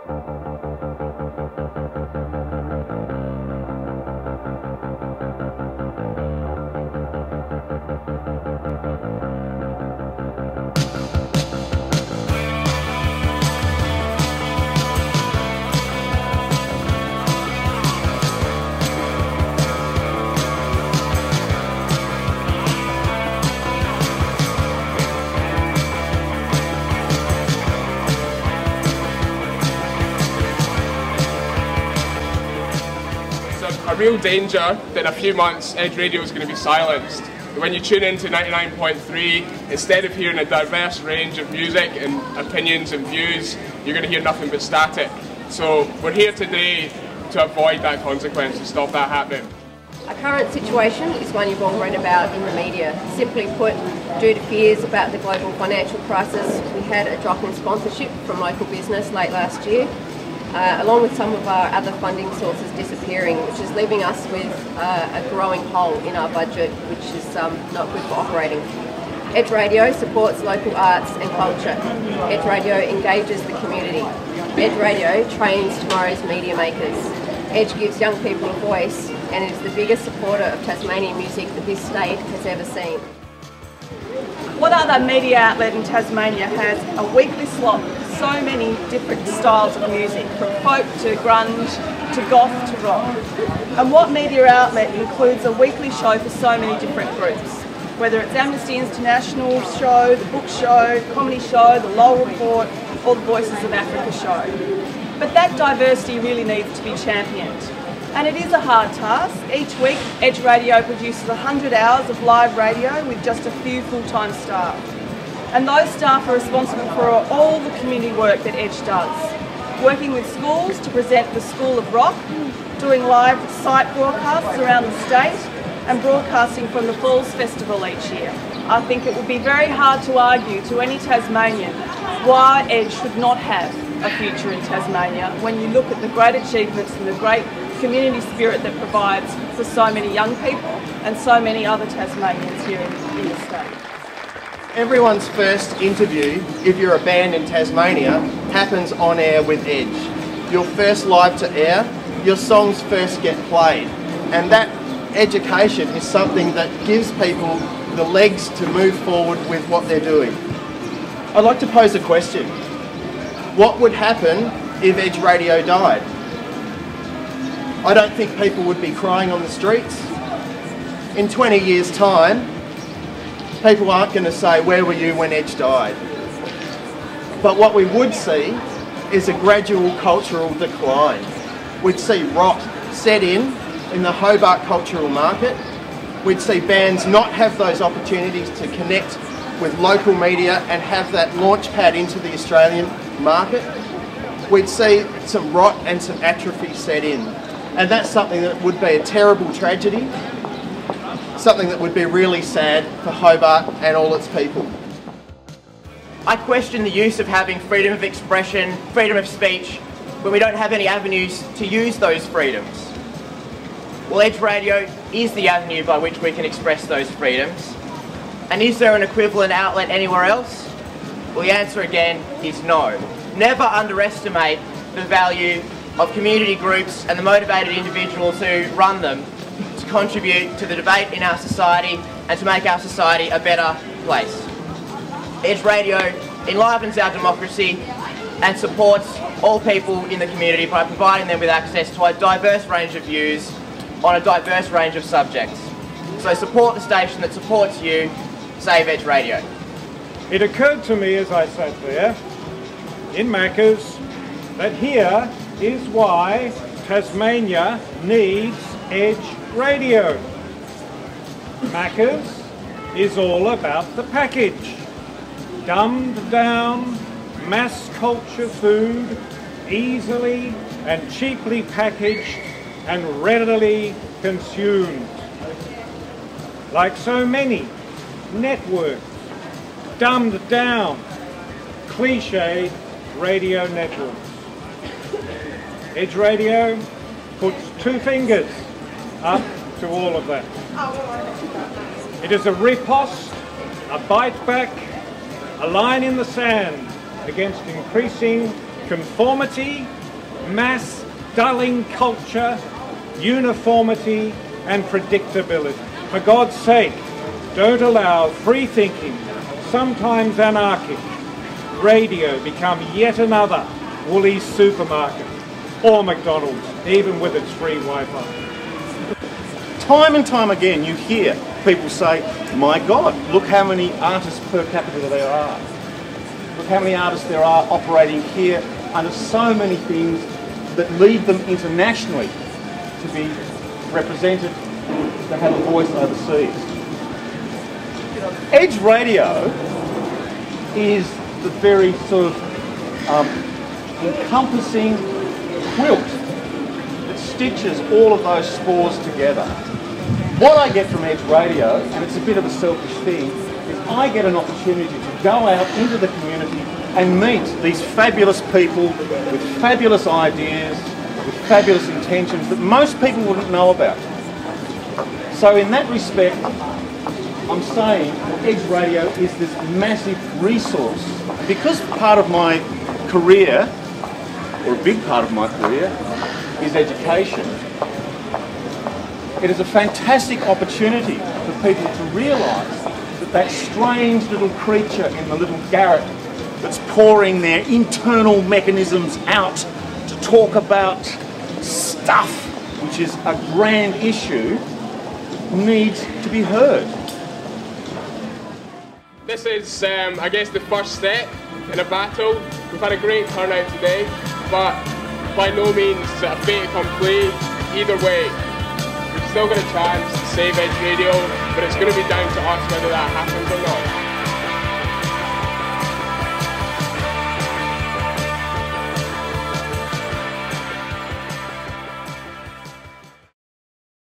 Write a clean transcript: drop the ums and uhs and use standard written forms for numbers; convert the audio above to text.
A real danger that in a few months Edge Radio is going to be silenced. When you tune into 99.3, instead of hearing a diverse range of music and opinions and views, you're going to hear nothing but static. So we're here today to avoid that consequence and stop that happening. Our current situation is one you've all read about in the media. Simply put, due to fears about the global financial crisis, we had a drop in sponsorship from local business late last year, along with some of our other funding sources disappearing, which is leaving us with a growing hole in our budget, which is not good for operating. Edge Radio supports local arts and culture. Edge Radio engages the community. Edge Radio trains tomorrow's media makers. Edge gives young people a voice and is the biggest supporter of Tasmanian music that this state has ever seen. What other media outlet in Tasmania has a weekly slot with so many different styles of music, from folk to grunge to goth to rock? And what media outlet includes a weekly show for so many different groups? Whether it's Amnesty International show, the book show, comedy show, the Lowell Report, or the Voices of Africa show. But that diversity really needs to be championed. And it is a hard task. Each week, Edge Radio produces 100 hours of live radio with just a few full-time staff. And those staff are responsible for all the community work that Edge does. Working with schools to present the School of Rock, doing live site broadcasts around the state, and broadcasting from the Falls Festival each year. I think it would be very hard to argue to any Tasmanian why Edge should not have a future in Tasmania when you look at the great achievements and the great community spirit that provides for so many young people and so many other Tasmanians here in the state. Everyone's first interview, if you're a band in Tasmania, happens on air with Edge. Your first live to air, your songs first get played, and that education is something that gives people the legs to move forward with what they're doing. I'd like to pose a question. What would happen if Edge Radio died? I don't think people would be crying on the streets. In 20 years' time, people aren't going to say, "Where were you when Edge died?" But what we would see is a gradual cultural decline. We'd see rot set in the Hobart cultural market. We'd see bands not have those opportunities to connect with local media and have that launch pad into the Australian market. We'd see some rot and some atrophy set in. And that's something that would be a terrible tragedy, something that would be really sad for Hobart and all its people. I question the use of having freedom of expression, freedom of speech, when we don't have any avenues to use those freedoms. Well, Edge Radio is the avenue by which we can express those freedoms. And is there an equivalent outlet anywhere else? Well, the answer again is no. Never underestimate the value of community groups and the motivated individuals who run them to contribute to the debate in our society and to make our society a better place. Edge Radio enlivens our democracy and supports all people in the community by providing them with access to a diverse range of views on a diverse range of subjects. So support the station that supports you. Save Edge Radio. It occurred to me as I sat there in Macca's that here is why Tasmania needs Edge Radio. Macca's is all about the package. Dumbed down, mass culture food, easily and cheaply packaged and readily consumed. Like so many networks, dumbed down, cliche radio networks. Edge Radio puts two fingers up to all of that. It is a riposte, a bite back, a line in the sand against increasing conformity, mass, dulling culture, uniformity and predictability. For God's sake, don't allow free-thinking, sometimes anarchic, radio become yet another Woolies supermarket or McDonald's, even with its free Wi-Fi. Time and time again you hear people say, my God, look how many artists per capita there are. Look how many artists there are operating here under so many things that lead them internationally to be represented, to have a voice overseas. Edge Radio is the very sort of encompassing quilt that stitches all of those spores together. What I get from Edge Radio, and it's a bit of a selfish thing, is I get an opportunity to go out into the community and meet these fabulous people with fabulous ideas, with fabulous intentions that most people wouldn't know about. So in that respect, I'm saying Edge Radio is this massive resource. Because part of my career, or a big part of my career, is education, it is a fantastic opportunity for people to realise that that strange little creature in the little garret that's pouring their internal mechanisms out to talk about stuff which is a grand issue needs to be heard. This is, I guess, the first step in a battle. We've had a great turnout today, but by no means is it a fait accompli either way. We've still got a chance to save Edge Radio, but it's going to be down to us whether that happens or not.